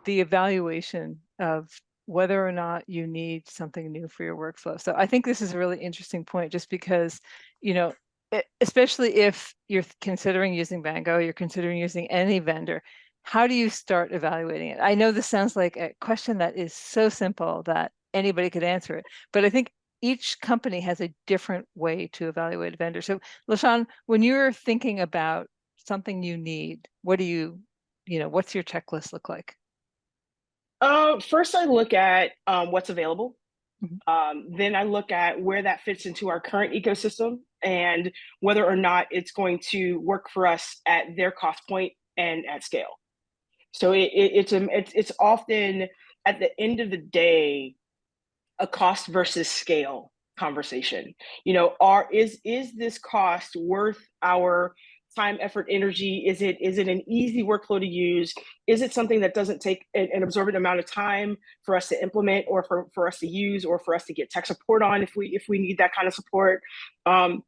the evaluation of whether or not you need something new for your workflow. So I think this is a really interesting point, just because, especially if you're considering using Bango, you're considering using any vendor, how do you start evaluating it? I know this sounds like a question that is so simple that anybody could answer it, but I think each company has a different way to evaluate a vendor. So LaShawn, when you're thinking about something you need, what's your checklist look like? First, I look at what's available. Mhm. Then I look at where that fits into our current ecosystem and whether or not it's going to work for us at their cost point and at scale. So it's often at the end of the day a cost versus scale conversation. Is this cost worth our time, effort, energy? Is it an easy workflow to use? Is it something that doesn't take an absorbent amount of time for us to implement, or for us to use, or for us to get tech support on if we need that kind of support? Um,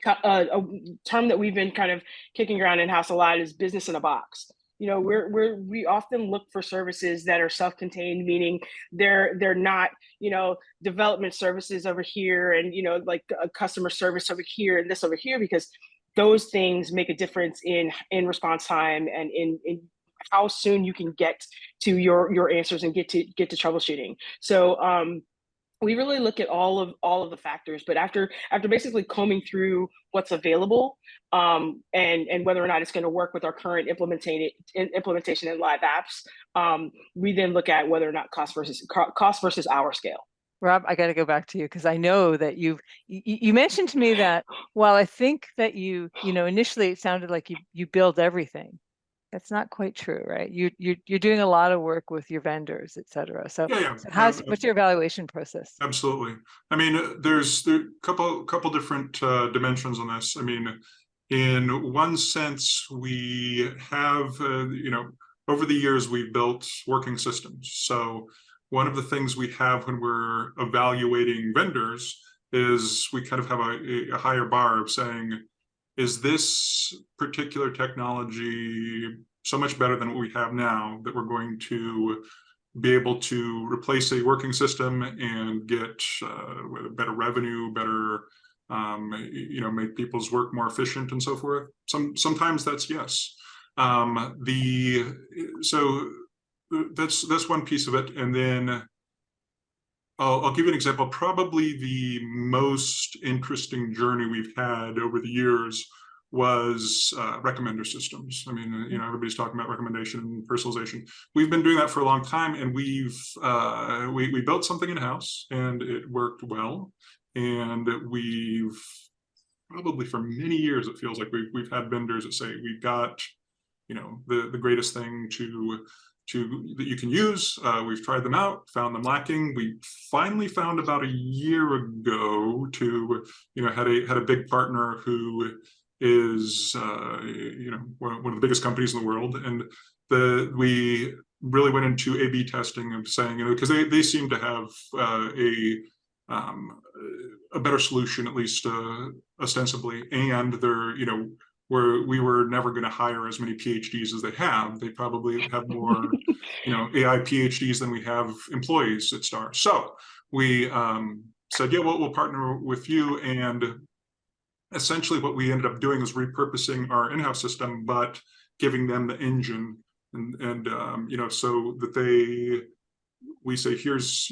a term that we've been kind of kicking around in house a lot is business in a box. We often look for services that are self-contained, meaning they're not development services over here, and like a customer service over here and this over here, because those things make a difference in response time and in how soon you can get to your answers and get to troubleshooting. So we really look at all of the factors, but after basically combing through what's available, and whether or not it's going to work with our current implementation in live apps, we then look at whether or not cost versus our scale. Rob, I got to go back to you, because I know that you mentioned to me that, while I think that initially it sounded like you build everything. That's not quite true, right? You're doing a lot of work with your vendors, et cetera. So, Yeah, what's your evaluation process? absolutely. I mean, there's a couple different dimensions on this. I mean, in one sense, we have, over the years, we've built working systems. So one of the things we have when we're evaluating vendors is we kind of have a higher bar of saying, is this particular technology so much better than what we have now that we're going to be able to replace a working system and get better revenue, better, make people's work more efficient and so forth? Sometimes that's yes. So that's one piece of it, and then I'll give you an example. Probably the most interesting journey we've had over the years was recommender systems. I mean, everybody's talking about recommendation and personalization. We've been doing that for a long time, and we built something in-house, and it worked well. And we've probably, for many years, it feels like we've had vendors that say we've got the greatest thing that you can use. We've tried them out, found them lacking. We finally found, about a year ago, had a big partner who is one of the biggest companies in the world, and we really went into A/B testing of saying, because they seem to have a better solution, at least ostensibly, and they're where we were never going to hire as many PhDs as they have. They probably have more, AI PhDs than we have employees at Starz. So we said, yeah, we'll partner with you. And essentially what we ended up doing is repurposing our in-house system, but giving them the engine, and so that we say, here's,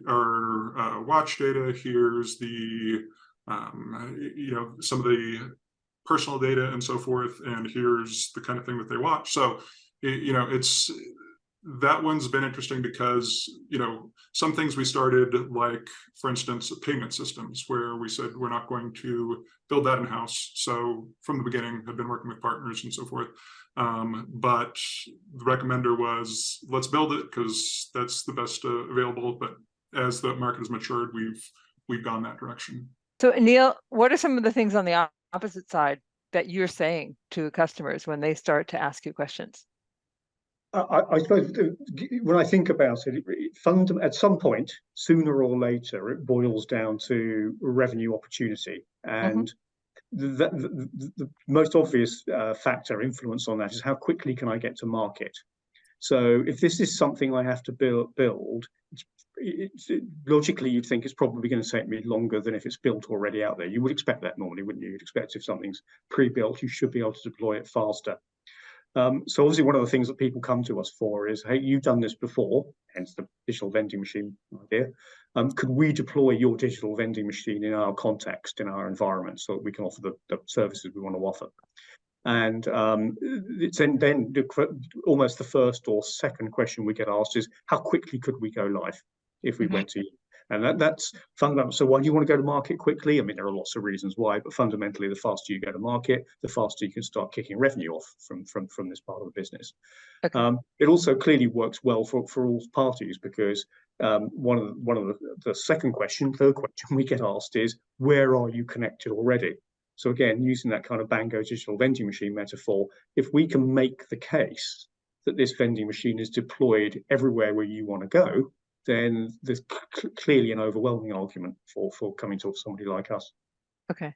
our watch data, here's the, some of the personal data and so forth, and here's the kind of thing that they watch. So it's that one's been interesting, because some things we started, like, for instance, payment systems, where we said we're not going to build that in-house. So from the beginning, I've been working with partners and so forth, but the recommender was, let's build it because that's the best available. But as the market has matured, we've gone that direction. So, Anil, what are some of the things on the opposite side that you're saying to customers when they start to ask you questions? I suppose when I think about it, at some point, sooner or later, it boils down to revenue opportunity. And the most obvious factor influence on that is how quickly can I get to market. So if this is something I have to build, logically you'd think it's probably going to take me longer than if it's built already out there. You would expect that normally, wouldn't you? You'd expect if something's pre-built, you should be able to deploy it faster. So obviously one of the things that people come to us for is, hey, you've done this before, hence the digital vending machine idea. Could we deploy your digital vending machine in our context, in our environment, so that we can offer the services we want to offer? And it's then almost the first or second question we get asked is, how quickly could we go live if we went to you? And that's fundamental. So why do you want to go to market quickly? I mean, there are lots of reasons why, but fundamentally, the faster you go to market, the faster you can start kicking revenue off from this part of the business. Okay. It also clearly works well for all parties, because one of the third question we get asked is, where are you connected already? So again, using that kind of Bango digital vending machine metaphor, if we can make the case that this vending machine is deployed everywhere where you want to go, then there's clearly an overwhelming argument for coming to somebody like us. Okay.